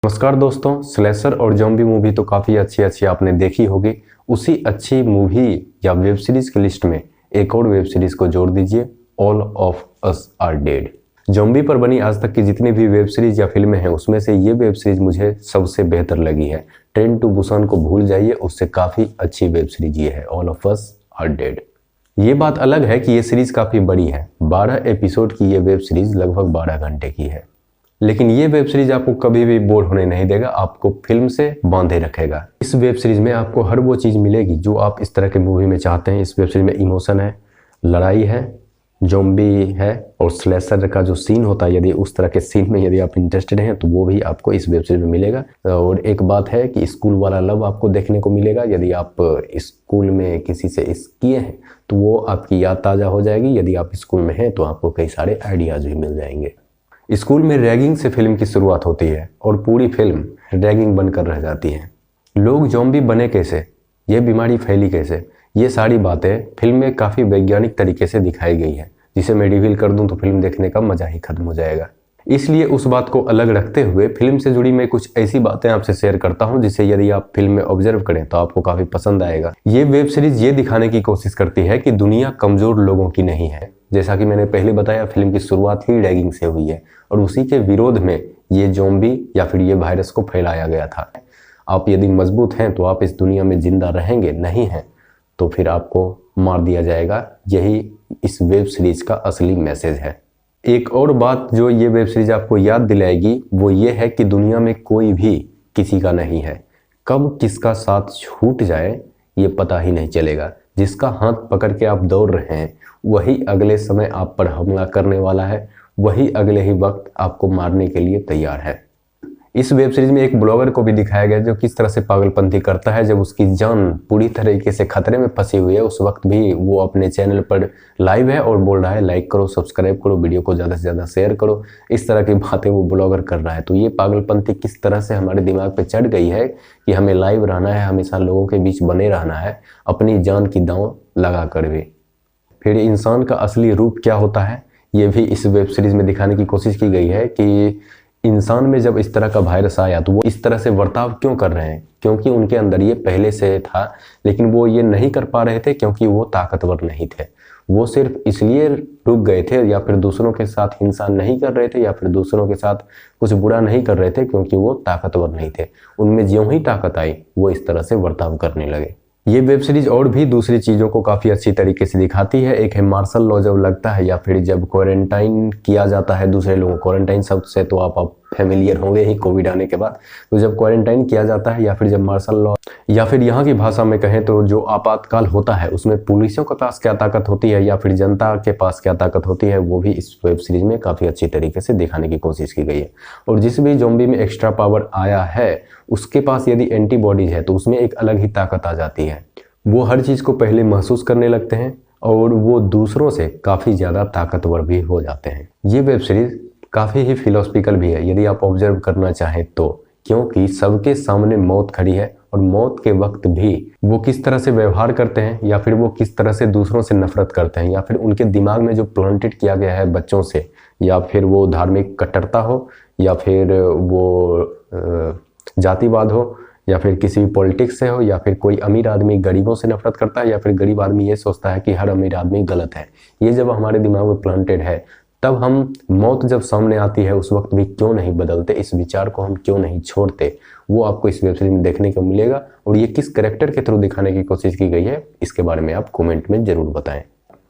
नमस्कार दोस्तों, स्लेशर और जॉम्बी मूवी तो काफ़ी अच्छी आपने देखी होगी। उसी अच्छी मूवी या वेब सीरीज की लिस्ट में एक और वेब सीरीज को जोड़ दीजिए, all of us are dead. Zombie पर बनी आज तक की जितनी भी वेब सीरीज या फिल्में हैं उसमें से ये वेब सीरीज मुझे सबसे बेहतर लगी है। ट्रेन टू बुसान को भूल जाइए, उससे काफ़ी अच्छी वेब सीरीज ये है, all of us are dead. ये बात अलग है कि ये सीरीज काफ़ी बड़ी है, 12 एपिसोड की ये वेब सीरीज लगभग 12 घंटे की है। लेकिन ये वेब सीरीज आपको कभी भी बोर होने नहीं देगा, आपको फिल्म से बांधे रखेगा। इस वेब सीरीज में आपको हर वो चीज़ मिलेगी जो आप इस तरह के मूवी में चाहते हैं। इस वेब सीरीज में इमोशन है, लड़ाई है, जॉम्बी है और स्लेशर का जो सीन होता है, यदि उस तरह के सीन में यदि आप इंटरेस्टेड हैं तो वो भी आपको इस वेब सीरीज में मिलेगा। और एक बात है कि स्कूल वाला लव आपको देखने को मिलेगा। यदि आप स्कूल में किसी से इस किए हैं तो वो आपकी याद ताज़ा हो जाएगी। यदि आप स्कूल में हैं तो आपको कई सारे आइडियाज़ भी मिल जाएंगे। स्कूल में रैगिंग से फिल्म की शुरुआत होती है और पूरी फिल्म रैगिंग बनकर रह जाती है। लोग जॉम्बी बने कैसे, ये बीमारी फैली कैसे, ये सारी बातें फिल्म में काफ़ी वैज्ञानिक तरीके से दिखाई गई है, जिसे मैं रिवील कर दूं तो फिल्म देखने का मजा ही खत्म हो जाएगा। इसलिए उस बात को अलग रखते हुए फिल्म से जुड़ी मैं कुछ ऐसी बातें आपसे शेयर करता हूं जिसे यदि आप फिल्म में ऑब्जर्व करें तो आपको काफ़ी पसंद आएगा। ये वेब सीरीज ये दिखाने की कोशिश करती है कि दुनिया कमज़ोर लोगों की नहीं है। जैसा कि मैंने पहले बताया, फिल्म की शुरुआत ही रैगिंग से हुई है और उसी के विरोध में ये जॉम्बी या फिर ये वायरस को फैलाया गया था। आप यदि मजबूत हैं तो आप इस दुनिया में जिंदा रहेंगे, नहीं हैं तो फिर आपको मार दिया जाएगा। यही इस वेब सीरीज का असली मैसेज है। एक और बात जो ये वेब सीरीज आपको याद दिलाएगी वो ये है कि दुनिया में कोई भी किसी का नहीं है। कब किसका साथ छूट जाए ये पता ही नहीं चलेगा। जिसका हाथ पकड़ के आप दौड़ रहे हैं वही अगले समय आप पर हमला करने वाला है, वही अगले ही वक्त आपको मारने के लिए तैयार है। इस वेब सीरीज में एक ब्लॉगर को भी दिखाया गया जो किस तरह से पागलपंती करता है। जब उसकी जान पूरी तरीके से खतरे में फंसी हुई है उस वक्त भी वो अपने चैनल पर लाइव है और बोल रहा है लाइक करो, सब्सक्राइब करो, वीडियो को ज़्यादा से ज़्यादा शेयर करो। इस तरह की बातें वो ब्लॉगर कर रहा है। तो ये पागलपंती किस तरह से हमारे दिमाग पर चढ़ गई है कि हमें लाइव रहना है, हमेशा लोगों के बीच बने रहना है, अपनी जान की दांव लगा कर भी। फिर इंसान का असली रूप क्या होता है ये भी इस वेब सीरीज में दिखाने की कोशिश की गई है कि इंसान में जब इस तरह का वायरस आया तो वो इस तरह से बर्ताव क्यों कर रहे हैं, क्योंकि उनके अंदर ये पहले से था लेकिन वो ये नहीं कर पा रहे थे क्योंकि वो ताकतवर नहीं थे। वो सिर्फ इसलिए रुक गए थे या फिर दूसरों के साथ हिंसा नहीं कर रहे थे या फिर दूसरों के साथ कुछ बुरा नहीं कर रहे थे क्योंकि वो ताकतवर नहीं थे। उनमें ज्यों ही ताकत आई वो इस तरह से बर्ताव करने लगे। ये वेब सीरीज और भी दूसरी चीज़ों को काफ़ी अच्छी तरीके से दिखाती है। एक है मार्शल लॉ जब लगता है या फिर जब क्वारंटाइन किया जाता है दूसरे लोगों, क्वारंटाइन शब्द से तो आप फैमिलियर होंगे ही कोविड आने के बाद। तो जब क्वारंटाइन किया जाता है या फिर जब मार्शल लॉ या फिर यहाँ की भाषा में कहें तो जो आपातकाल होता है उसमें पुलिसों के पास क्या ताकत होती है या फिर जनता के पास क्या ताकत होती है वो भी इस वेब सीरीज में काफ़ी अच्छी तरीके से दिखाने की कोशिश की गई है। और जिस भी ज़ॉम्बी में एक्स्ट्रा पावर आया है उसके पास यदि एंटीबॉडीज है तो उसमें एक अलग ही ताकत आ जाती है। वो हर चीज़ को पहले महसूस करने लगते हैं और वो दूसरों से काफ़ी ज़्यादा ताकतवर भी हो जाते हैं। ये वेब सीरीज काफ़ी ही फिलोसफिकल भी है यदि आप ऑब्जर्व करना चाहें तो, क्योंकि सबके सामने मौत खड़ी है और मौत के वक्त भी वो किस तरह से व्यवहार करते हैं या फिर वो किस तरह से दूसरों से नफरत करते हैं या फिर उनके दिमाग में जो प्लांटेड किया गया है बच्चों से, या फिर वो धार्मिक कट्टरता हो या फिर वो जातिवाद हो या फिर किसी भी पॉलिटिक्स से हो या फिर कोई अमीर आदमी गरीबों से नफरत करता है या फिर गरीब आदमी ये सोचता है कि हर अमीर आदमी गलत है। ये जब हमारे दिमाग में प्लांटेड है तब हम मौत जब सामने आती है उस वक्त भी क्यों नहीं बदलते, इस विचार को हम क्यों नहीं छोड़ते, वो आपको इस वेब सीरीज में देखने को मिलेगा। और ये किस कैरेक्टर के थ्रू दिखाने की कोशिश की गई है इसके बारे में आप कमेंट में जरूर बताएं।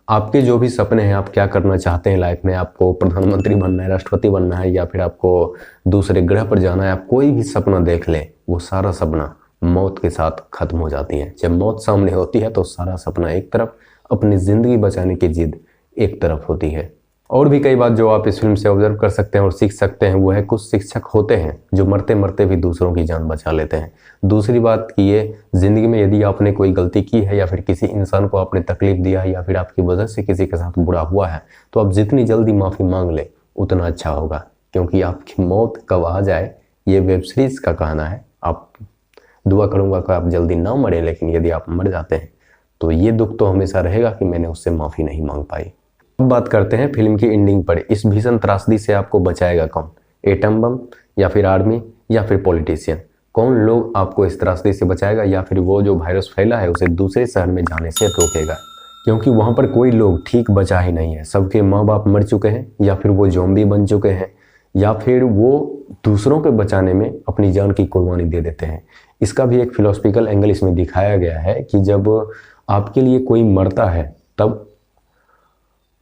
आपके जो भी सपने हैं, आप क्या करना चाहते हैं लाइफ में, आपको प्रधानमंत्री बनना है, राष्ट्रपति बनना है या फिर आपको दूसरे ग्रह पर जाना है, आप कोई भी सपना देख लें वो सारा सपना मौत के साथ खत्म हो जाती है। जब मौत सामने होती है तो सारा सपना एक तरफ, अपनी ज़िंदगी बचाने की जिद एक तरफ होती है। और भी कई बात जो आप इस फिल्म से ऑब्जर्व कर सकते हैं और सीख सकते हैं वो है कुछ शिक्षक होते हैं जो मरते मरते भी दूसरों की जान बचा लेते हैं। दूसरी बात कि ये ज़िंदगी में यदि आपने कोई गलती की है या फिर किसी इंसान को आपने तकलीफ दिया है या फिर आपकी वजह से किसी के साथ बुरा हुआ है तो आप जितनी जल्दी माफ़ी मांग ले उतना अच्छा होगा, क्योंकि आपकी मौत कब आ जाए ये वेब सीरीज़ का कहना है। आप दुआ करूँगा कि आप जल्दी ना मरें, लेकिन यदि आप मर जाते हैं तो ये दुख तो हमेशा रहेगा कि मैंने उससे माफ़ी नहीं मांग पाई। अब बात करते हैं फिल्म की एंडिंग पर। इस भीषण त्रासदी से आपको बचाएगा कौन, एटम बम या फिर आर्मी या फिर पॉलिटिशियन? कौन लोग आपको इस त्रासदी से बचाएगा या फिर वो जो वायरस फैला है उसे दूसरे शहर में जाने से रोकेगा? क्योंकि वहाँ पर कोई लोग ठीक बचा ही नहीं है, सबके माँ बाप मर चुके हैं या फिर वो ज़ॉम्बी बन चुके हैं या फिर वो दूसरों के बचाने में अपनी जान की कुर्बानी दे देते हैं। इसका भी एक फिलोसफिकल एंगल इसमें दिखाया गया है कि जब आपके लिए कोई मरता है तब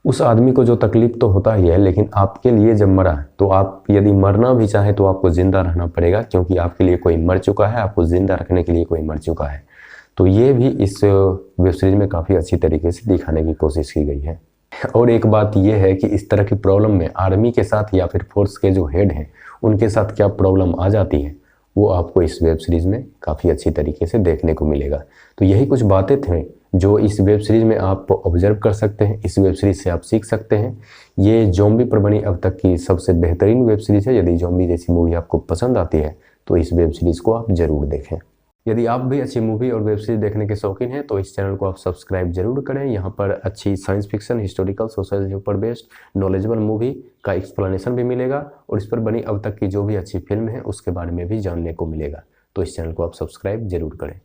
उस आदमी को जो तकलीफ तो होता ही है, लेकिन आपके लिए जब मरा तो आप यदि मरना भी चाहे तो आपको जिंदा रहना पड़ेगा, क्योंकि आपके लिए कोई मर चुका है, आपको जिंदा रखने के लिए कोई मर चुका है। तो ये भी इस वेब सीरीज में काफ़ी अच्छी तरीके से दिखाने की कोशिश की गई है। और एक बात यह है कि इस तरह की प्रॉब्लम में आर्मी के साथ या फिर फोर्स के जो हेड हैं उनके साथ क्या प्रॉब्लम आ जाती है वो आपको इस वेब सीरीज़ में काफ़ी अच्छी तरीके से देखने को मिलेगा। तो यही कुछ बातें थे जो इस वेब सीरीज़ में आप ऑब्जर्व कर सकते हैं, इस वेब सीरीज़ से आप सीख सकते हैं। ये ज़ॉम्बी पर बनी अब तक की सबसे बेहतरीन वेब सीरीज़ है। यदि ज़ॉम्बी जैसी मूवी आपको पसंद आती है तो इस वेब सीरीज़ को आप ज़रूर देखें। यदि आप भी अच्छी मूवी और वेब सीरीज देखने के शौकीन हैं तो इस चैनल को आप सब्सक्राइब जरूर करें। यहाँ पर अच्छी साइंस फिक्शन, हिस्टोरिकल, सोशल के ऊपर बेस्ड नॉलेजेबल मूवी का एक्सप्लेनेशन भी मिलेगा और इस पर बनी अब तक की जो भी अच्छी फिल्म है उसके बारे में भी जानने को मिलेगा। तो इस चैनल को आप सब्सक्राइब जरूर करें।